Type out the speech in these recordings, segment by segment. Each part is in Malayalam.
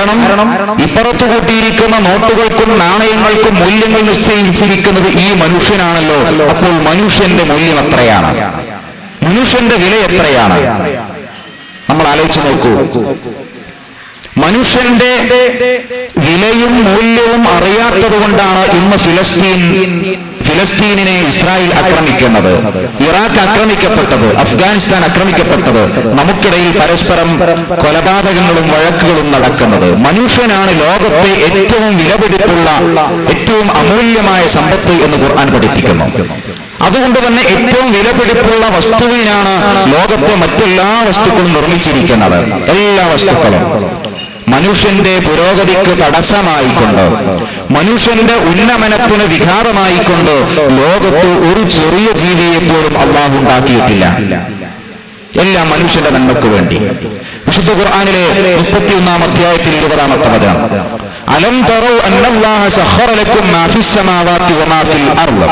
കാരണം ഇപ്പുറത്തു കൂട്ടിയിരിക്കുന്ന നോട്ടുകൾക്കും നാണയങ്ങൾക്കും മൂല്യങ്ങൾ നിശ്ചയിച്ചിരിക്കുന്നത് ഈ മനുഷ്യനാണല്ലോ. അപ്പോൾ മനുഷ്യന്റെ മൂല്യം എത്രയാണ്? മനുഷ്യന്റെ വില എത്രയാണ്? നമ്മൾ ആലോചിച്ച് നോക്കൂ. മനുഷ്യന്റെ വിലയും മൂല്യവും അറിയാത്തത് കൊണ്ടാണ് ഇന്ന് ഫിലസ്തീനിനെ ഇസ്രായേൽ ആക്രമിക്കുന്നത്, ഇറാഖ് ആക്രമിക്കപ്പെട്ടത്, അഫ്ഗാനിസ്ഥാൻ ആക്രമിക്കപ്പെട്ടത്, നമുക്കിടയിൽ പരസ്പരം കൊലപാതകങ്ങളും വഴക്കുകളും നടക്കുന്നത്. മനുഷ്യനാണ് ലോകത്തെ ഏറ്റവും വിലപിടിപ്പുള്ള, ഏറ്റവും അമൂല്യമായ സമ്പത്ത് എന്ന് ഖുർആൻ പഠിപ്പിക്കുന്നു. അതുകൊണ്ട് തന്നെ ഏറ്റവും വിലപിടിപ്പുള്ള വസ്തുവിനാണ് ലോകത്തെ മറ്റെല്ലാ വസ്തുക്കളും നിർമ്മിച്ചിരിക്കുന്നത്. എല്ലാ വസ്തുക്കളും മനുഷ്യന്റെ പുരോഗതിക്ക് തടസ്സമായിക്കൊണ്ട്, മനുഷ്യന്റെ ഉന്നമനത്തിന് വിഘാതമായിക്കൊണ്ട് ലോകത്ത് ഒരു ചെറിയ ജീവിയെ പോലും അല്ലാഹു ഉണ്ടാക്കിയിട്ടില്ല. എല്ലാം മനുഷ്യന്റെ നന്മയ്ക്ക് വേണ്ടി. വിശുദ്ധ ഖുർആനിലെ 31-ാം അധ്യായത്തിൽ 20-ാമത്തെ വചനം, അലം തറൂ അന്നല്ലാഹ സഖറ ലക്കും മാ ഫിസ് സമാവാതി വമാ ഫിൽ അർദ്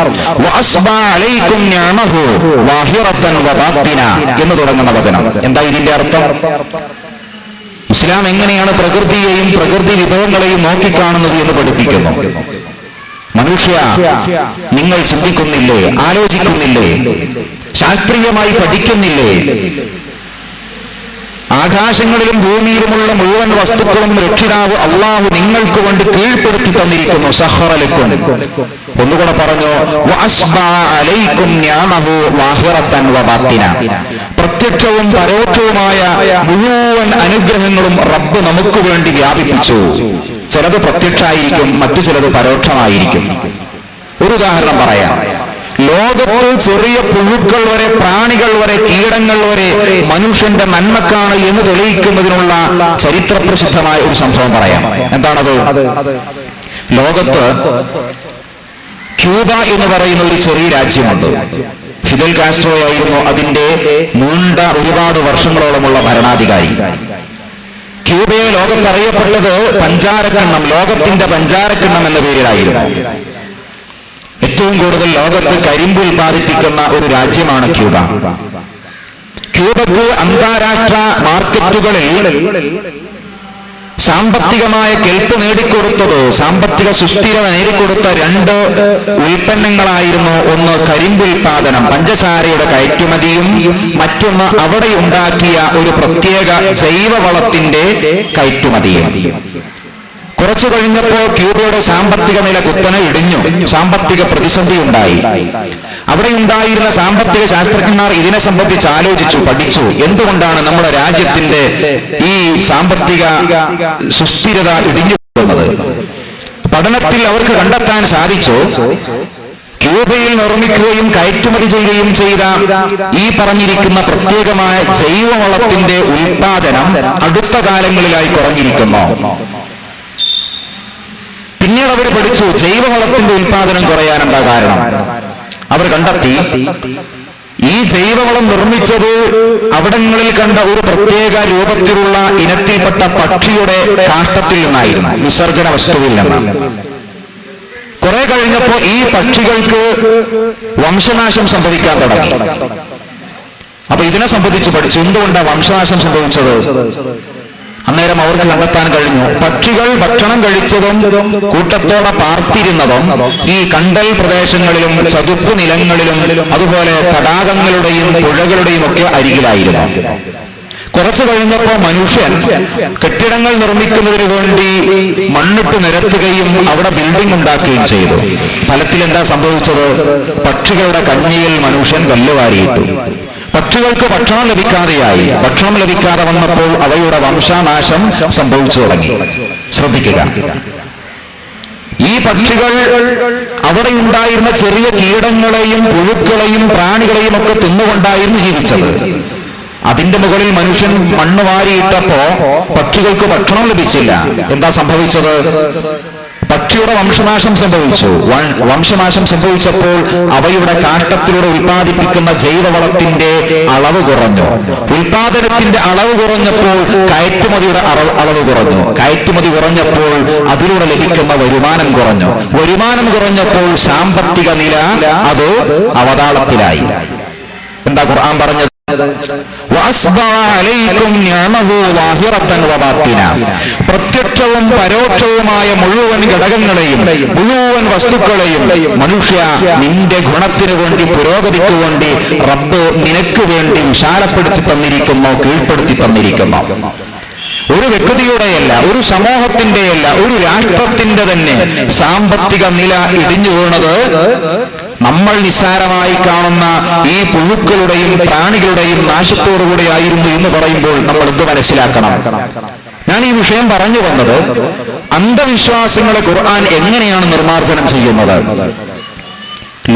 വഅസ്ബഅ അലൈക്കും നിഅമഹു വാഹിറതൻ വബാത്തിന എന്ന് തുടങ്ങുന്ന വചനം. എന്താ ഇതിന്റെ അർത്ഥം? ഇസ്ലാം എങ്ങനെയാണ് പ്രകൃതിയെയും പ്രകൃതി വിഭവങ്ങളെയും നോക്കിക്കാണുന്നത് എന്ന് പഠിപ്പിക്കുന്നു. മനുഷ്യ, നിങ്ങൾ ചിന്തിക്കുന്നില്ലേ? ആലോചിക്കുന്നില്ലേ? ശാസ്ത്രീയമായി പഠിക്കുന്നില്ലേ? ആകാശങ്ങളിലും ഭൂമിയിലുമുള്ള മുഴുവൻ വസ്തുക്കളും രക്ഷിതാവ് അല്ലാഹു നിങ്ങൾക്ക് വേണ്ടി കീഴ്പ്പെടുത്തി തന്നിരിക്കുന്നു. സഖറ ലക്കും. ഒന്നുകൂടെ പറഞ്ഞു, വഅസ്ബഅ അലൈക്കും നിഅമഹു വാഹിറതൻ വബാത്തിന. പ്രത്യക്ഷവും പരോക്ഷവുമായ മുഴുവൻ അനുഗ്രഹങ്ങളും റബ്ബ് നമുക്ക് വേണ്ടി വ്യാപിപ്പിച്ചു. ചിലത് പ്രത്യക്ഷമായിരിക്കും, മറ്റു ചിലത് പരോക്ഷമായിരിക്കും. ഒരു ഉദാഹരണം പറയാം. ലോകത്ത് ചെറിയ പുഴുക്കൾ വരെ, പ്രാണികൾ വരെ, കീടങ്ങൾ വരെ മനുഷ്യന്റെ നന്മക്കാണ് എന്ന് തെളിയിക്കുന്നതിനുള്ള ചരിത്രപ്രസിദ്ധമായ ഒരു സംഭവം പറയാം. എന്താണത്? ലോകത്ത് ക്യൂബ എന്ന് പറയുന്ന ഒരു ചെറിയ രാജ്യമുണ്ട്. ഫിദൽ കാസ്ട്രോ ആയിരുന്നു അതിന്റെ നീണ്ട ഒരുപാട് വർഷങ്ങളോളമുള്ള ഭരണാധികാരി. ക്യൂബയെ ലോകത്തറിയപ്പെട്ടത് പഞ്ചാരക്കിണ്ണം, ലോകത്തിന്റെ പഞ്ചാരക്കിണ്ണം എന്ന പേരിലായിരുന്നു. ഏറ്റവും കൂടുതൽ ലോകത്ത് കരിമ്പ് ഉൽപ്പാദിപ്പിക്കുന്ന ഒരു രാജ്യമാണ് ക്യൂബ. ക്യൂബക്ക് അന്താരാഷ്ട്ര മാർക്കറ്റുകളിൽ സാമ്പത്തികമായ കെൽപ്പ് നേടിക്കൊടുത്തത്, സാമ്പത്തിക സുസ്ഥിരത നേടിക്കൊടുത്ത 2 ഉൽപ്പന്നങ്ങളായിരുന്നു. ഒന്ന് കരിമ്പ് ഉൽപാദനം, പഞ്ചസാരയുടെ കയറ്റുമതിയും, മറ്റൊന്ന് അവിടെ ഉണ്ടാക്കിയ ഒരു പ്രത്യേക ജൈവവളത്തിന്റെ കയറ്റുമതിയും. കുറച്ചു കഴിഞ്ഞപ്പോൾ ക്യൂബയുടെ സാമ്പത്തിക നില കുത്തനെ ഇടിഞ്ഞു. സാമ്പത്തിക പ്രതിസന്ധി ഉണ്ടായി. അവിടെ ഉണ്ടായിരുന്ന സാമ്പത്തിക ശാസ്ത്രജ്ഞന്മാർ ഇതിനെ സംബന്ധിച്ച് ആലോചിച്ചു, പഠിച്ചു. എന്തുകൊണ്ടാണ് നമ്മുടെ രാജ്യത്തിന്റെ ഈ സാമ്പത്തിക സുസ്ഥിരത ഇടിഞ്ഞു പോകുന്നത്? പഠനത്തിൽ അവർക്ക് കണ്ടെത്താൻ സാധിച്ചു, ക്യൂബയിൽ നിർമ്മിക്കുകയും കയറ്റുമതി ചെയ്യുകയും ചെയ്ത ഈ പറഞ്ഞിരിക്കുന്ന പ്രത്യേകമായ ജൈവവളത്തിന്റെ ഉൽപാദനം അടുത്ത കാലങ്ങളിലായി കുറഞ്ഞിരിക്കുന്നു. പിന്നീട് അവർ പഠിച്ചു ജൈവവളത്തിന്റെ ഉൽപാദനം കുറയാനെന്താ കാരണം. അവർ കണ്ടെത്തി, ഈ ജൈവവളം നിർമ്മിച്ചത് അവിടങ്ങളിൽ കണ്ട ഒരു പ്രത്യേക രൂപത്തിലുള്ള ഇനത്തിൽപ്പെട്ട പക്ഷിയുടെ കാഷ്ടത്തിൽ നിന്നായിരുന്നു, വിസർജന വസ്തുവിൽ നിന്നാണ്. കുറെ കഴിഞ്ഞപ്പോ ഈ പക്ഷികൾക്ക് വംശനാശം സംഭവിക്കാൻ തുടങ്ങി. അപ്പൊ ഇതിനെ സംബന്ധിച്ച് പഠിച്ചു, എന്തുകൊണ്ടാണ് വംശനാശം സംഭവിച്ചത്. അന്നേരം അവർക്ക് കണ്ടെത്താൻ കഴിഞ്ഞു, പക്ഷികൾ ഭക്ഷണം കഴിച്ചതും കൂട്ടത്തോടെ പാർത്തിരുന്നതും ഈ കണ്ടൽ പ്രദേശങ്ങളിലും ചതുപ്പ് നിലങ്ങളിലും അതുപോലെ തടാകങ്ങളുടെയും പുഴകളുടെയും ഒക്കെ അരികിലായിരുന്നു. കുറച്ചു കഴിഞ്ഞപ്പോൾ മനുഷ്യൻ കെട്ടിടങ്ങൾ നിർമ്മിക്കുന്നതിന് വേണ്ടി മണ്ണിട്ട് നിരത്തുകയും അവിടെ ബിൽഡിംഗ് ഉണ്ടാക്കുകയും ചെയ്തു. ഫലത്തിൽ എന്താ സംഭവിച്ചത്? പക്ഷികളുടെ കഞ്ഞിയിൽ മനുഷ്യൻ കല്ലുവാരിയിട്ടു. പക്ഷികൾക്ക് ഭക്ഷണം ലഭിക്കാതെയായി. ഭക്ഷണം ലഭിക്കാതെ വന്നപ്പോൾ അവയുടെ വംശനാശം സംഭവിച്ചു തുടങ്ങി. ശ്രദ്ധിക്കുക, ഈ പക്ഷികൾ അവിടെ ഉണ്ടായിരുന്ന ചെറിയ കീടങ്ങളെയും പുഴുക്കളെയും പ്രാണികളെയും ഒക്കെ തിന്നുകൊണ്ടായിരുന്നു ജീവിച്ചത്. അതിന്റെ മുകളിൽ മനുഷ്യൻ മണ്ണ് വാരിയിട്ടപ്പോ പക്ഷികൾക്ക് ഭക്ഷണം ലഭിച്ചില്ല. എന്താ സംഭവിച്ചത്? പക്ഷിയുടെ വംശനാശം സംഭവിച്ചു. വംശനാശം സംഭവിച്ചപ്പോൾ അവയുടെ കാഷ്ടത്തിലൂടെ ഉൽപ്പാദിപ്പിക്കുന്ന ജൈവവളത്തിന്റെ അളവ് കുറഞ്ഞു. ഉൽപാദനത്തിന്റെ അളവ് കുറഞ്ഞപ്പോൾ കയറ്റുമതിയുടെ അളവ് കുറഞ്ഞു. കയറ്റുമതി കുറഞ്ഞപ്പോൾ അതിലൂടെ ലഭിക്കുന്ന വരുമാനം കുറഞ്ഞു. വരുമാനം കുറഞ്ഞപ്പോൾ സാമ്പത്തിക നില അത് അവതാളത്തിലായി. എന്താ ഖുർആൻ പറഞ്ഞത്? പ്രത്യക്ഷവും പരോക്ഷവുമായ മുഴുവൻ ഘടകങ്ങളെയും മുഴുവൻ വസ്തുക്കളെയും മനുഷ്യ നിന്റെ ഗുണത്തിനു വേണ്ടി പുരോഗതിക്ക് വേണ്ടി റബ്ബ് നിനക്ക് വേണ്ടി വിശാലപ്പെടുത്തി തന്നിരിക്കുന്നു, കീഴ്പ്പെടുത്തി തന്നിരിക്കുന്നു. ഒരു വ്യക്തിയുടെയല്ല, ഒരു സമൂഹത്തിന്റെയല്ല, ഒരു രാഷ്ട്രത്തിന്റെ തന്നെ സാമ്പത്തിക നില ഇടിഞ്ഞു വീണത് നമ്മൾ നിസ്സാരമായി കാണുന്ന ഈ പുഴുക്കളുടെയും പ്രാണികളുടെയും നാശത്തോടുകൂടി ആയിരുന്നു എന്ന് പറയുമ്പോൾ നമ്മൾ എന്ത് മനസ്സിലാക്കണം? ഞാൻ ഈ വിഷയം പറഞ്ഞു വന്നത് അന്ധവിശ്വാസങ്ങളെ ഖുർആൻ എങ്ങനെയാണ് നിർമ്മാർജ്ജനം ചെയ്യുന്നത്.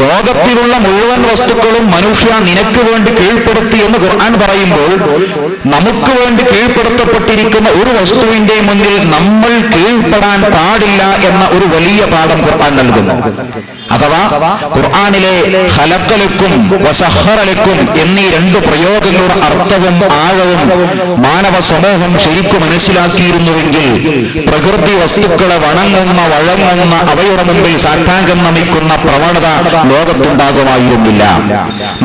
ലോകത്തിലുള്ള മുഴുവൻ വസ്തുക്കളും മനുഷ്യ നിനക്ക് വേണ്ടി കീഴ്പ്പെടുത്തി എന്ന് ഖുർആൻ പറയുമ്പോൾ നമുക്ക് വേണ്ടി കീഴ്പ്പെടുത്തപ്പെട്ടിരിക്കുന്ന ഒരു വസ്തുവിന്റെ മുന്നിൽ നമ്മൾ കീഴ്പ്പെടാൻ പാടില്ല എന്ന ഒരു വലിയ പാഠം ഖുർആൻ നൽകുന്നു. അഥവാ ഖുർആനിലെ ഖലഖലക്കും വസഖറലക്കും എന്നീ രണ്ട് പ്രയോഗങ്ങളുടെ അർത്ഥവും ആഴവും മാനവ സമൂഹം ശരിക്കും മനസ്സിലാക്കിയിരുന്നുവെങ്കിൽ പ്രകൃതി വസ്തുക്കളെ വണങ്ങുന്ന വഴങ്ങുന്ന അവയുടെ മുമ്പിൽ സാഷ്ടാംഗം നമിക്കുന്ന പ്രവണത ലോകത്തുണ്ടാകുമായിരുന്നില്ല.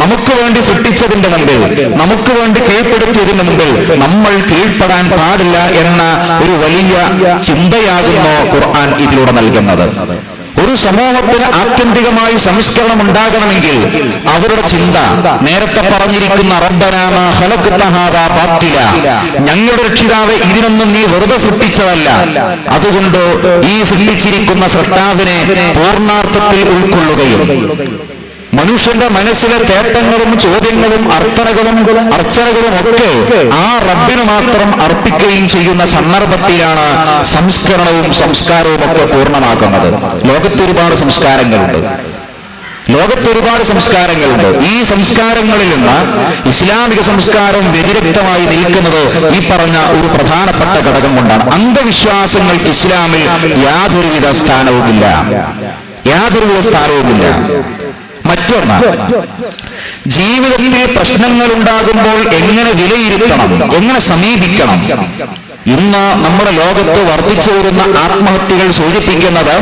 നമുക്ക് വേണ്ടി സൃഷ്ടിച്ചതിന്റെ മുമ്പിൽ, നമുക്ക് വേണ്ടി കീഴ്പ്പെടുത്തിയതിന്റെ മുമ്പിൽ നമ്മൾ കീഴ്പ്പെടാൻ പാടില്ല എന്ന ഒരു വലിയ ചിന്തയാകുന്നു ഖുർആൻ ഇതിലൂടെ നൽകുന്നത്. ഒരു സമൂഹത്തിന് ആത്യന്തികമായി സംസ്കരണം ഉണ്ടാകണമെങ്കിൽ അവരുടെ ചിന്ത നേരത്തെ പറഞ്ഞിരിക്കുന്ന റബ്ബനാ മാ ഖലഖ്ത ഹാദാ ബാത്തില, ഞങ്ങളുടെ രക്ഷിതാവേ ഇതിനൊന്നും നീ വെറുതെ സൃഷ്ടിച്ചതല്ല, അതുകൊണ്ട് ഈ സൃഷ്ടിച്ചിരിക്കുന്ന സൃഷ്ടാവിനെ പൂർണ്ണാർത്ഥത്തിൽ ഉൾക്കൊള്ളുകയും മനുഷ്യന്റെ മനസ്സിലെ ചേട്ടങ്ങളും ചോദ്യങ്ങളും അർച്ചനകളും ഒക്കെ ആ റബ്ബിന് മാത്രം അർപ്പിക്കുകയും ചെയ്യുന്ന സന്ദർഭത്തിലാണ് സംസ്കരണവും സംസ്കാരവും ഒക്കെ പൂർണ്ണമാക്കുന്നത്. ലോകത്തൊരുപാട് സംസ്കാരങ്ങളുണ്ട്. ഈ സംസ്കാരങ്ങളിൽ നിന്ന് ഇസ്ലാമിക സംസ്കാരം വ്യതിരിക്തമായി നിൽക്കുന്നത് ഈ പറഞ്ഞ ഒരു പ്രധാനപ്പെട്ട ഘടകം കൊണ്ടാണ്. അന്ധവിശ്വാസങ്ങൾക്ക് ഇസ്ലാമിൽ യാതൊരുവിധ സ്ഥാനവുമില്ല. മറ്റൊന്ന്, ജീവിതത്തിൽ പ്രശ്നങ്ങൾ ഉണ്ടാകുമ്പോൾ എങ്ങനെ വിലയിരുത്തണം, എങ്ങനെ സമീപിക്കണം. ഇന്ന് നമ്മുടെ ലോകത്ത് വർദ്ധിച്ചു വരുന്ന ആത്മഹത്യകൾ സൂചിപ്പിക്കുന്നത്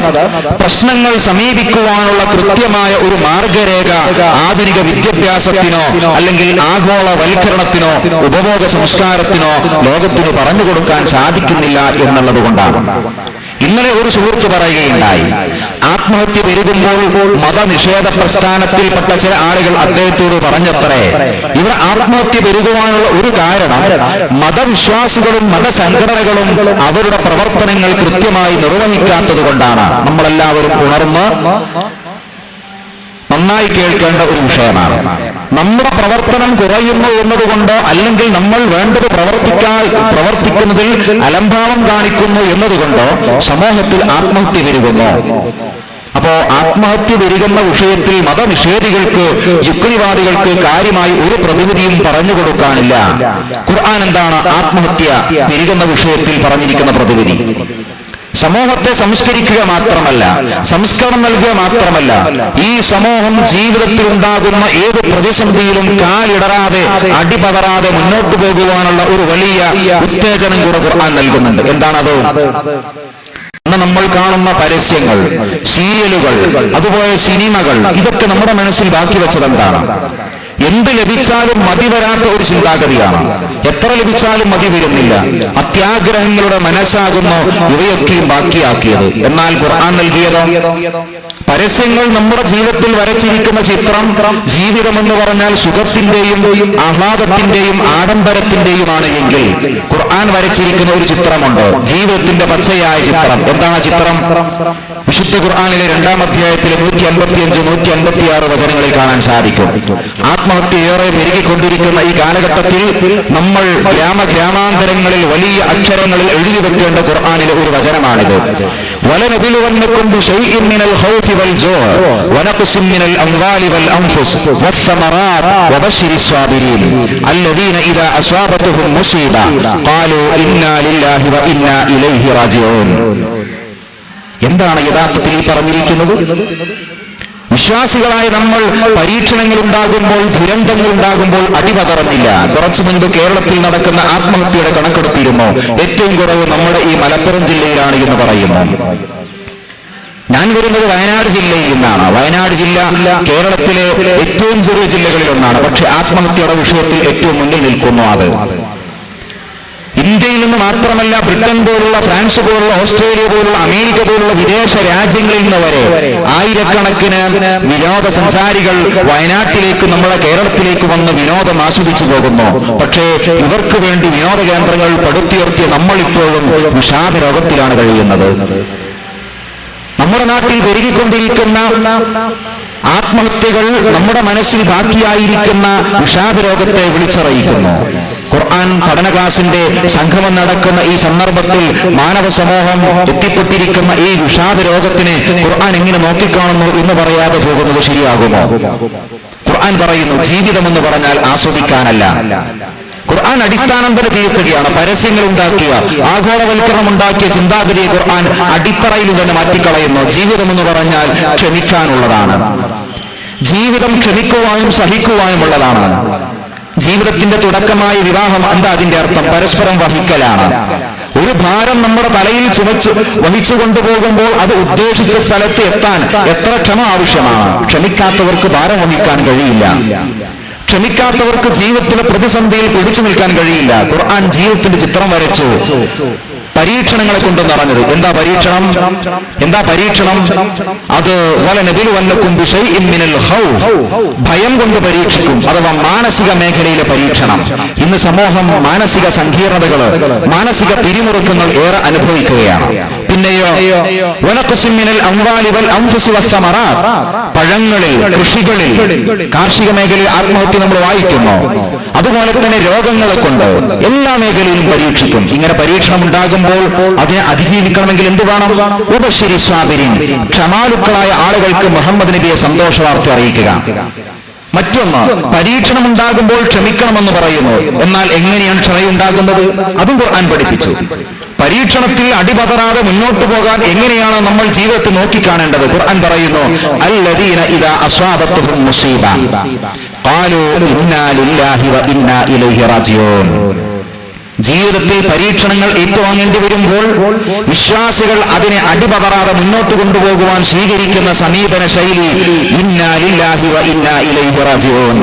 പ്രശ്നങ്ങൾ സമീപിക്കുവാനുള്ള കൃത്യമായ ഒരു മാർഗരേഖ ആധുനിക വിദ്യാഭ്യാസത്തിനോ അല്ലെങ്കിൽ ആഗോളവൽക്കരണത്തിനോ ഉപഭോഗ സംസ്കാരത്തിനോ ലോകത്തിന് പറഞ്ഞു കൊടുക്കാൻ സാധിക്കുന്നില്ല എന്നുള്ളത് കൊണ്ടാണ്. ഇന്നലെ ഒരു സുഹൃത്ത് പറയുകയുണ്ടായി, ആത്മഹത്യ പെരുകുമ്പോൾ മതനിഷേധ പ്രസ്ഥാനത്തിൽപ്പെട്ട ചില ആളുകൾ അദ്ദേഹത്തോട് പറഞ്ഞത്രേ, ഇവർ ആത്മഹത്യ പെരുകുവാനുള്ള ഒരു കാരണം മതവിശ്വാസികളും മതസംഘടനകളും അവരുടെ പ്രവർത്തനങ്ങൾ കൃത്യമായി നിർവഹിക്കാത്തത് കൊണ്ടാണ്. നമ്മളെല്ലാവരും ഉണർന്ന് നന്നായി കേൾക്കേണ്ട ഒരു വിഷയമാണ്. നമ്മുടെ പ്രവർത്തനം കുറയുന്നു എന്നതുകൊണ്ടോ അല്ലെങ്കിൽ നമ്മൾ വേണ്ടത് പ്രവർത്തിക്കുന്നതിൽ അലംഭാവം കാണിക്കുന്നു എന്നതുകൊണ്ടോ സമൂഹത്തിൽ ആത്മഹത്യ പെരുകുന്നു. അപ്പോ ആത്മഹത്യ പെരുകുന്ന വിഷയത്തിൽ മതനിഷേധികൾക്ക്, യുക്തിവാദികൾക്ക് കാര്യമായി ഒരു പ്രതിവിധിയും പറഞ്ഞു കൊടുക്കാനില്ല. ഖുർആൻ എന്താണ് ആത്മഹത്യ പെരുകുന്ന വിഷയത്തിൽ പറഞ്ഞിരിക്കുന്ന പ്രതിവിധി? സമൂഹത്തെ സംസ്കരിക്കുക മാത്രമല്ല, സംസ്കരണം നൽകുക മാത്രമല്ല, ഈ സമൂഹം ജീവിതത്തിൽ ഉണ്ടാകുന്ന ഏത് പ്രതിസന്ധിയിലും കാലിടറാതെ അടിപതറാതെ മുന്നോട്ട് പോകുവാനുള്ള ഒരു വലിയ ഉത്തേജനം കൂടെ ഖുർആൻ നൽകുന്നുണ്ട്. എന്താണത്? നമ്മൾ കാണുന്ന പരസ്യങ്ങൾ, സീരിയലുകൾ, അതുപോലെ സിനിമകൾ, ഇതൊക്കെ നമ്മുടെ മനസ്സിൽ ബാക്കി വെച്ചത് എന്താണ്? എന്ത് ലഭിച്ചാലും മതി വരാത്ത ഒരു ചിന്താഗതിയാണ്. എത്ര ലഭിച്ചാലും മതി വരുന്നില്ല. അത്യാഗ്രഹങ്ങളുടെ മനസ്സാകുന്നു ഇവയൊക്കെയും ബാക്കിയാക്കിയത്. എന്നാൽ ഖുർആൻ നൽകിയതോ? പരസ്യങ്ങൾ നമ്മുടെ ജീവിതത്തിൽ വരച്ചിരിക്കുന്ന ചിത്രം ജീവിതമെന്ന് പറഞ്ഞാൽ സുഖത്തിന്റെയും ആഹ്ലാദത്തിന്റെയും ആഡംബരത്തിന്റെയും എങ്കിൽ ഖുർആൻ വരച്ചിരിക്കുന്ന ഒരു ചിത്രമുണ്ട്, ജീവിതത്തിന്റെ പച്ചയായ ചിത്രം. എന്താണ് ചിത്രം? വിശുദ്ധ ഖുർആനിലെ 2-ാം അധ്യായത്തിലെ 155, 156 വചനങ്ങളിൽ കാണാൻ സാധിക്കും. ആത്മഹത്യ ഏറെ പെരുകിക്കൊണ്ടിരിക്കുന്ന ഈ കാലഘട്ടത്തിൽ നമ്മൾ ഗ്രാമാന്തരങ്ങളിൽ വലിയ അക്ഷരങ്ങളിൽ എഴുതി വെക്കേണ്ട ഖുർആനിലെ ഒരു വചനമാണിത്. വലനബിലുവന്നകും ബിശൈഇൻ മിനൽ ഖൗഫി വൽ ജൂഅ വനഖ്സിൻ മിനൽ അംവാലി വൽ അൻഫുസ് വസ്സമറാത് വബശ്ശിരിസ് സ്വാബിരീൻ അല്ലദീന ഇദാ അസ്വാബതുഹും മുസീബ ഖാലൂ ഇന്നാ ലില്ലാഹി വ ഇന്നാ ഇലൈഹി റാജിഊൻ. എന്താണ് യഥാർത്ഥത്തിൽ ഈ പറഞ്ഞിരിക്കുന്നത്? വിശ്വാസികളായ നമ്മൾ പരീക്ഷണങ്ങൾ ഉണ്ടാകുമ്പോൾ, ദുരന്തങ്ങൾ ഉണ്ടാകുമ്പോൾ അടിപതറുന്നില്ല. കുറച്ചു മുൻപ് കേരളത്തിൽ നടക്കുന്ന ആത്മഹത്യയുടെ കണക്കെടുത്തിരുന്നു. ഏറ്റവും കുറവ് നമ്മുടെ ഈ മലപ്പുറം ജില്ലയിലാണ് എന്ന് പറയുന്നു. ഞാൻ വരുന്നത് വയനാട് ജില്ലയിൽ നിന്നാണ്. വയനാട് ജില്ല കേരളത്തിലെ ഏറ്റവും ചെറിയ ജില്ലകളിൽ ഒന്നാണ്. പക്ഷെ ആത്മഹത്യയുടെ വിഷയത്തിൽ ഏറ്റവും മുന്നിൽ നിൽക്കുന്നു. അത് ഇന്ത്യയിൽ നിന്ന് മാത്രമല്ല, ബ്രിട്ടൻ പോലുള്ള, ഫ്രാൻസ് പോലുള്ള, ഓസ്ട്രേലിയ പോലുള്ള, അമേരിക്ക പോലുള്ള വിദേശ രാജ്യങ്ങളിൽ നിന്ന് വരെ ആയിരക്കണക്കിന് വിനോദസഞ്ചാരികൾ വയനാട്ടിലേക്ക്, നമ്മുടെ കേരളത്തിലേക്ക് വന്ന് വിനോദം ആസ്വദിച്ചു പോകുന്നു. പക്ഷേ ഇവർക്ക് വേണ്ടി വിനോദ കേന്ദ്രങ്ങൾ പടുത്തുയർത്തിയ നമ്മളിപ്പോഴും വിഷാദ രോഗത്തിലാണ് കഴിയുന്നത്. നമ്മുടെ നാട്ടിൽ പെരുകിക്കൊണ്ടിരിക്കുന്ന ആത്മഹത്യകൾ നമ്മുടെ മനസ്സിൽ ബാക്കിയായിരിക്കുന്ന വിഷാദ രോഗത്തെ വിളിച്ചറിയിക്കുന്നു. ഖുർആൻ പഠന ക്ലാസിന്റെ സംഗമം നടക്കുന്ന ഈ സന്ദർഭത്തിൽ മാനവ സമൂഹം എത്തിപ്പെട്ടിരിക്കുന്ന ഈ വിഷാദ രോഗത്തിനെ ഖുർആൻ എങ്ങനെ നോക്കിക്കാണുന്നു എന്ന് പറയാതെ പോകുന്നത് ശരിയാകുമോ? ഖുർആൻ പറയുന്നു, ജീവിതമെന്ന് പറഞ്ഞാൽ ആസ്വദിക്കാനല്ല. ഖുർആൻ അടിസ്ഥാനം തന്നെ തീർക്കുകയാണ്. പരസ്യങ്ങൾ ഉണ്ടാക്കിയ, ആഗോളവൽക്കരണം ഉണ്ടാക്കിയ ചിന്താഗതിയെ ഖുർആൻ അടിത്തറയിൽ തന്നെ മാറ്റിക്കളയുന്നു. ജീവിതമെന്ന് പറഞ്ഞാൽ ക്ഷമിക്കാനുള്ളതാണ്. ജീവിതം ക്ഷമിക്കുവാനും സഹിക്കുവാനുമുള്ളതാണ്. ജീവിതത്തിന്റെ തുടക്കമായ വിവാഹം എന്താ അതിന്റെ അർത്ഥം? പരസ്പരം വഹിക്കലാണ്. ഒരു ഭാരം നമ്മുടെ തലയിൽ വഹിച്ചു കൊണ്ടുപോകുമ്പോൾ അത് ഉദ്ദേശിച്ച സ്ഥലത്ത് എത്താൻ എത്ര ക്ഷമ ആവശ്യമാണ്. ക്ഷമിക്കാത്തവർക്ക് ഭാരം വഹിക്കാൻ കഴിയില്ല. ക്ഷമിക്കാത്തവർക്ക് ജീവിതത്തിലെ പ്രതിസന്ധിയിൽ പിടിച്ചു നിൽക്കാൻ കഴിയില്ല. ഖുർആൻ ജീവിതത്തിന്റെ ചിത്രം വരച്ചു. പരീക്ഷണങ്ങളെ കൊണ്ട് നിറഞ്ഞത്. എന്താ പരീക്ഷണം? അത് വലനബിലുവന്നകും ബിശൈഇൻ മിനൽ ഖൗഫ്, ഭയം കൊണ്ട് പരീക്ഷിക്കും. അഥവാ മാനസിക മേഖലയിലെ പരീക്ഷണം. ഇന്ന് സമൂഹം മാനസിക സങ്കീർണതകൾ, മാനസിക പിരിമുറുക്കങ്ങൾ ഏറെ അനുഭവിക്കുകയാണ്. പിന്നെയോ വനഖ്സിൻ മിനൽ അംവാലി വൽ അൻഫുസി വസ്സമറാത്ത്, പഴങ്ങളിൽ, കൃഷികളിൽ, കാർഷിക മേഖലയിൽ ആത്മഹത്യ നമ്മൾ വായിക്കുന്നു. അതുപോലെ തന്നെ രോഗങ്ങളെ കൊണ്ട് എല്ലാ മേഖലയിലും പരീക്ഷിക്കും. ഇങ്ങനെ പരീക്ഷണം ഉണ്ടാകുമ്പോൾ അതിനെ അതിജീവിക്കണമെങ്കിൽ എന്ത് വേണം? ഉപശ്ശിരി സ്വാബിരിൻ, ക്ഷമാലുക്കളായ ആളുകൾക്ക് മുഹമ്മദ് നബിയെ സന്തോഷ വാർത്ത അറിയിക്കുക. മറ്റൊന്ന്, പരീക്ഷണം ഉണ്ടാകുമ്പോൾ ക്ഷമിക്കണമെന്ന് പറയുന്നു. എന്നാൽ എങ്ങനെയാണ് ക്ഷമയുണ്ടാകുന്നത്? അതും ഖുർആൻ പഠിപ്പിച്ചു. പരീക്ഷണത്തിൽ അടിപതറാതെ മുന്നോട്ട് പോകാൻ എങ്ങനെയാണ് നമ്മൾ ജീവിതത്തിൽ നോക്കിക്കാണേണ്ടത്? ഖുർആൻ പറയുന്നു, അല്ലദീന ഇദാ അസ്വാബത്തുഹും മുസീബ ഖാലൂ ഇന്നാ ലില്ലാഹി വ ഇന്നാ ഇലൈഹി റാജിഊൻ. ജീവിതത്തിൽ പരീക്ഷണങ്ങൾ ഏറ്റുവാങ്ങേണ്ടി വരുമ്പോൾ വിശ്വാസികൾ അതിനെ അടിപതറാതെ മുന്നോട്ട് കൊണ്ടുപോകുവാൻ സ്വീകരിക്കുന്ന സമീപന ശൈലി ഇന്നാ ലില്ലാഹി വ ഇന്നാ ഇലൈഹി റാജിഊൻ.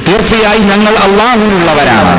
തീർച്ചയായും ഞങ്ങൾ അല്ലാഹുവിനുള്ളവരാണ്,